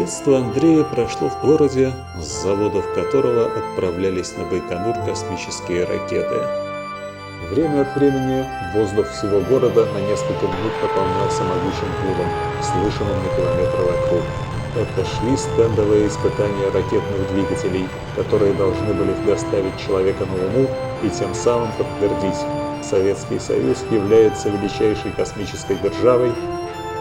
Детство Андрея прошло в городе, с заводов которого отправлялись на Байконур космические ракеты. Время от времени воздух всего города на несколько минут наполнялся могучим гулом, слышанным на километры вокруг. Это шли стендовые испытания ракетных двигателей, которые должны были доставить человека на Луну и тем самым подтвердить: Советский Союз является величайшей космической державой.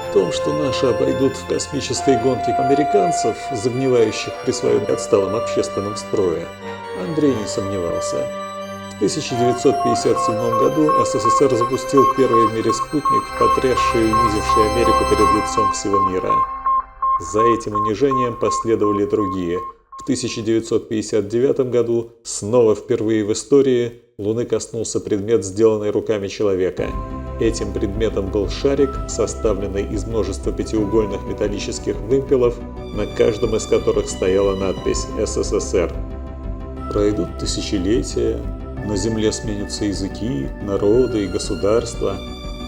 В том, что наши обойдут в космической гонке американцев, загнивающих при своем отсталом общественном строе, Андрей не сомневался. В 1957 году СССР запустил первый в мире спутник, потрясший и унизивший Америку перед лицом всего мира. За этим унижением последовали другие. В 1959 году, снова впервые в истории, Луны коснулся предмет, сделанный руками человека. Этим предметом был шарик, составленный из множества пятиугольных металлических вымпелов, на каждом из которых стояла надпись «СССР». Пройдут тысячелетия, на Земле сменятся языки, народы и государства,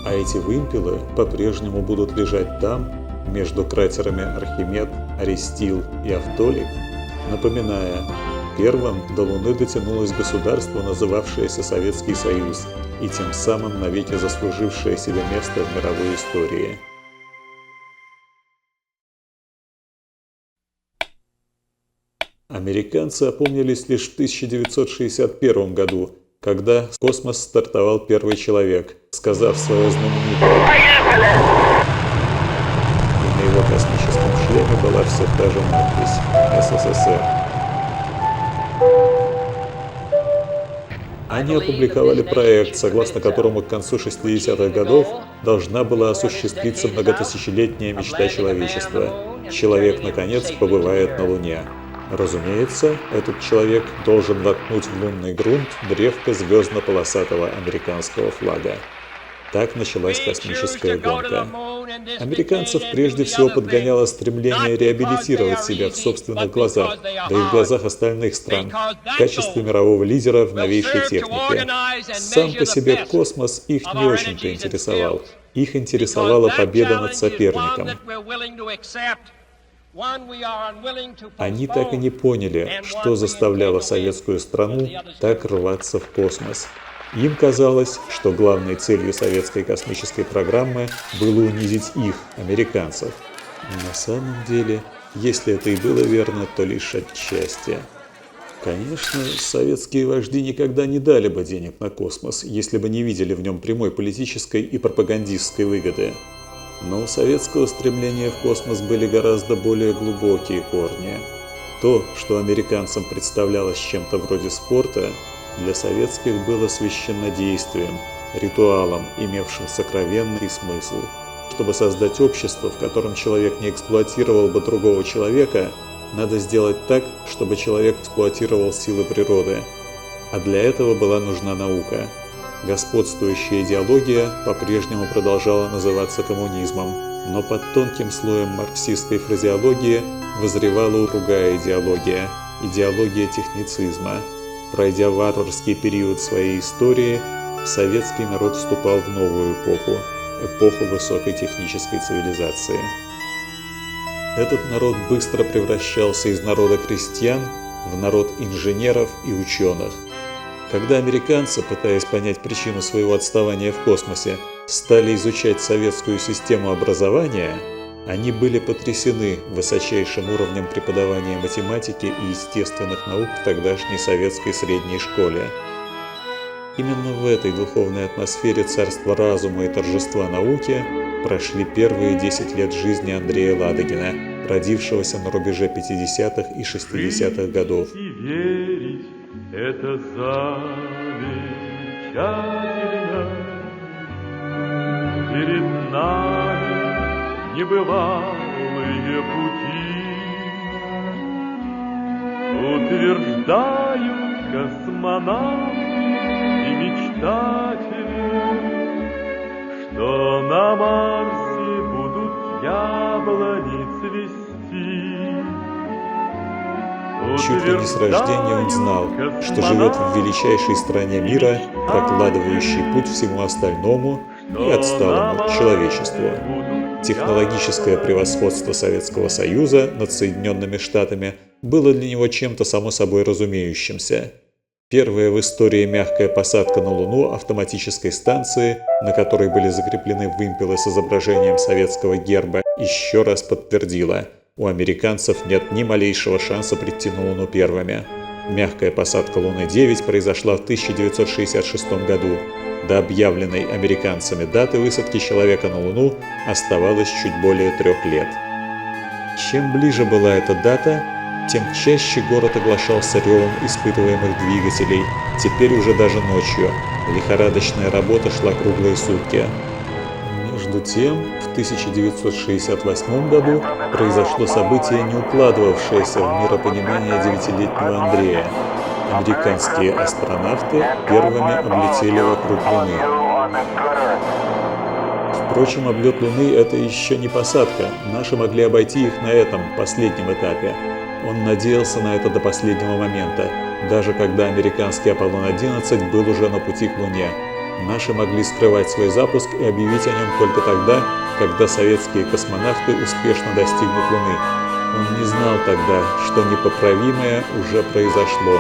а эти вымпелы по-прежнему будут лежать там, между кратерами Архимед, Арестил и Автолик, напоминая: первым до Луны дотянулось государство, называвшееся Советский Союз, и тем самым навеки заслужившее себе место в мировой истории. Американцы опомнились лишь в 1961 году, когда в космос стартовал первый человек, сказав свое знаменитое «Поехали!». И на его космическом шлеме была все та же надпись «СССР». Они опубликовали проект, согласно которому к концу 60-х годов должна была осуществиться многотысячелетняя мечта человечества. Человек, наконец, побывает на Луне. Разумеется, этот человек должен воткнуть в лунный грунт древко звездно-полосатого американского флага. Так началась космическая гонка. Американцев прежде всего подгоняло стремление реабилитировать себя в собственных глазах, да и в глазах остальных стран, в качестве мирового лидера в новейшей технике. Сам по себе космос их не очень-то интересовал. Их интересовала победа над соперником. Они так и не поняли, что заставляло советскую страну так рваться в космос. Им казалось, что главной целью советской космической программы было унизить их, американцев. На самом деле, если это и было верно, то лишь отчасти. Конечно, советские вожди никогда не дали бы денег на космос, если бы не видели в нем прямой политической и пропагандистской выгоды. Но у советского стремления в космос были гораздо более глубокие корни. То, что американцам представлялось чем-то вроде спорта, для советских было священнодействием, ритуалом, имевшим сокровенный смысл. Чтобы создать общество, в котором человек не эксплуатировал бы другого человека, надо сделать так, чтобы человек эксплуатировал силы природы. А для этого была нужна наука. Господствующая идеология по-прежнему продолжала называться коммунизмом, но под тонким слоем марксистской фразеологии вызревала другая идеология – идеология техницизма. Пройдя варварский период своей истории, советский народ вступал в новую эпоху высокой технической цивилизации. Этот народ быстро превращался из народа крестьян в народ инженеров и ученых. Когда американцы, пытаясь понять причину своего отставания в космосе, стали изучать советскую систему образования, они были потрясены высочайшим уровнем преподавания математики и естественных наук в тогдашней советской средней школе. Именно в этой духовной атмосфере царства разума и торжества науки прошли первые 10 лет жизни Андрея Ладыгина, родившегося на рубеже 50-х и 60-х годов. Это замечательно. Перед нами небывалые пути, утверждают космонавты и мечтатели, что на Марсе будут яблони цвести. Чуть ли не с рождения он знал, что живет в величайшей стране мира, прокладывающей путь всему остальному и отсталому человечеству. Технологическое превосходство Советского Союза над Соединенными Штатами было для него чем-то само собой разумеющимся. Первая в истории мягкая посадка на Луну автоматической станции, на которой были закреплены вымпелы с изображением советского герба, еще раз подтвердила: у американцев нет ни малейшего шанса прийти на Луну первыми. Мягкая посадка Луны-9 произошла в 1966 году. До объявленной американцами даты высадки человека на Луну оставалось чуть более 3 лет. Чем ближе была эта дата, тем чаще город оглашался ревом испытываемых двигателей, теперь уже даже ночью. Лихорадочная работа шла круглые сутки. Между тем, в 1968 году произошло событие, не укладывавшееся в миропонимание 9-летнего Андрея. Американские астронавты первыми облетели вокруг Луны. Впрочем, облет Луны – это еще не посадка. Наши могли обойти их на этом, последнем этапе. Он надеялся на это до последнего момента, даже когда американский Аполлон-11 был уже на пути к Луне. Наши могли скрывать свой запуск и объявить о нем только тогда, когда советские космонавты успешно достигнут Луны. Он не знал тогда, что непоправимое уже произошло.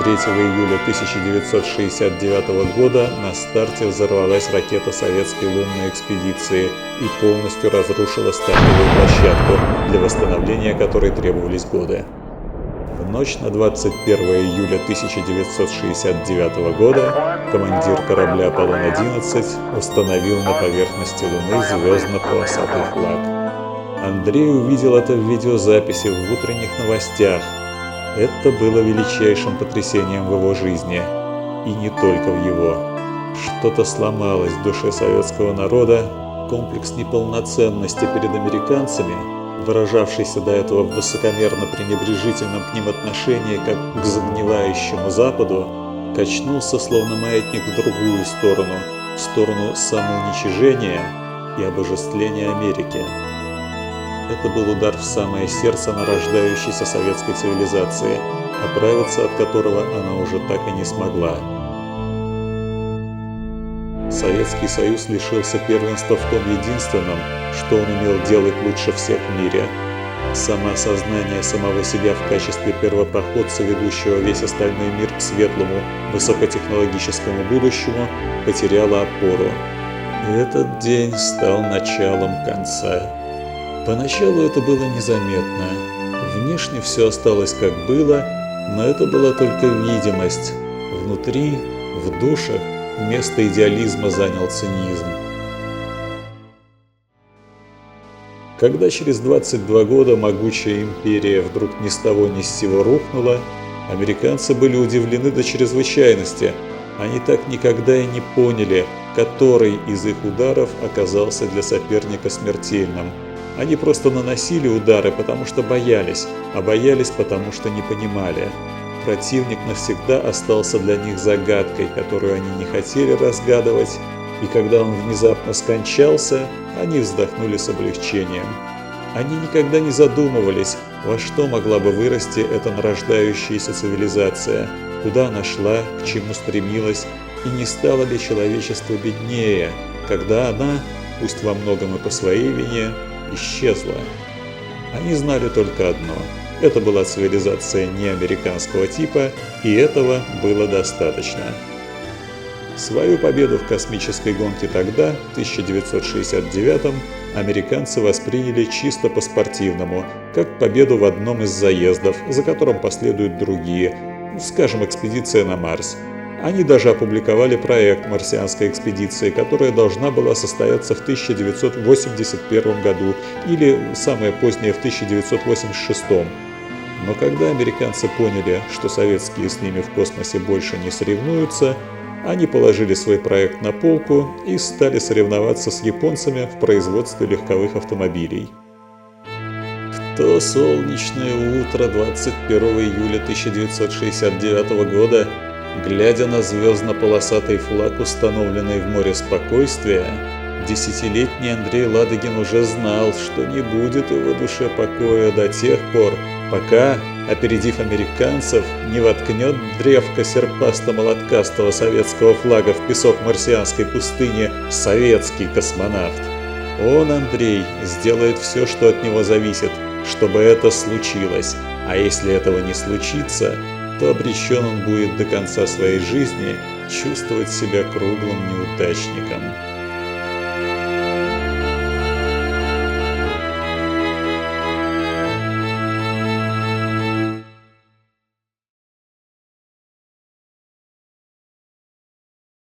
3 июля 1969 года на старте взорвалась ракета советской лунной экспедиции и полностью разрушила стартовую площадку, для восстановления которой требовались годы. В ночь на 21 июля 1969 года командир корабля «Аполлон-11» установил на поверхности Луны звездно-полосатый флаг. Андрей увидел это в видеозаписи в утренних новостях. Это было величайшим потрясением в его жизни. И не только в его. Что-то сломалось в душе советского народа, комплекс неполноценности перед американцами, выражавшийся до этого в высокомерно-пренебрежительном к ним отношении как к загнивающему Западу, качнулся словно маятник в другую сторону, в сторону самоуничижения и обожествления Америки. Это был удар в самое сердце нарождающейся советской цивилизации, оправиться от которого она уже так и не смогла. Советский Союз лишился первенства в том единственном, что он умел делать лучше всех в мире. Самоосознание самого себя в качестве первопроходца, ведущего весь остальной мир к светлому, высокотехнологическому будущему, потеряло опору. И этот день стал началом конца. Поначалу это было незаметно. Внешне все осталось как было, но это была только видимость. Внутри, в душах, место идеализма занял цинизм. Когда через 22 года могучая империя вдруг ни с того ни с сего рухнула, американцы были удивлены до чрезвычайности. Они так никогда и не поняли, который из их ударов оказался для соперника смертельным. Они просто наносили удары, потому что боялись, а боялись, потому что не понимали. Противник навсегда остался для них загадкой, которую они не хотели разгадывать, и когда он внезапно скончался, они вздохнули с облегчением. Они никогда не задумывались, во что могла бы вырасти эта нарождающаяся цивилизация, куда она шла, к чему стремилась, и не стало ли человечество беднее, когда она, пусть во многом и по своей вине, исчезла. Они знали только одно – это была цивилизация не американского типа, и этого было достаточно. Свою победу в космической гонке тогда, в 1969-м, американцы восприняли чисто по-спортивному, как победу в одном из заездов, за которым последуют другие, скажем, экспедиция на Марс. Они даже опубликовали проект марсианской экспедиции, которая должна была состояться в 1981 году или самое позднее в 1986. Но когда американцы поняли, что советские с ними в космосе больше не соревнуются, они положили свой проект на полку и стали соревноваться с японцами в производстве легковых автомобилей. В то солнечное утро 21 июля 1969 года, глядя на звездно-полосатый флаг, установленный в море спокойствия, 10-летний Андрей Ладыгин уже знал, что не будет его душе покоя до тех пор, пока, опередив американцев, не воткнет древко серпасто-молоткастого советского флага в песок марсианской пустыни советский космонавт. Он, Андрей, сделает все, что от него зависит, чтобы это случилось, а если этого не случится, то обречен он будет до конца своей жизни чувствовать себя круглым неудачником.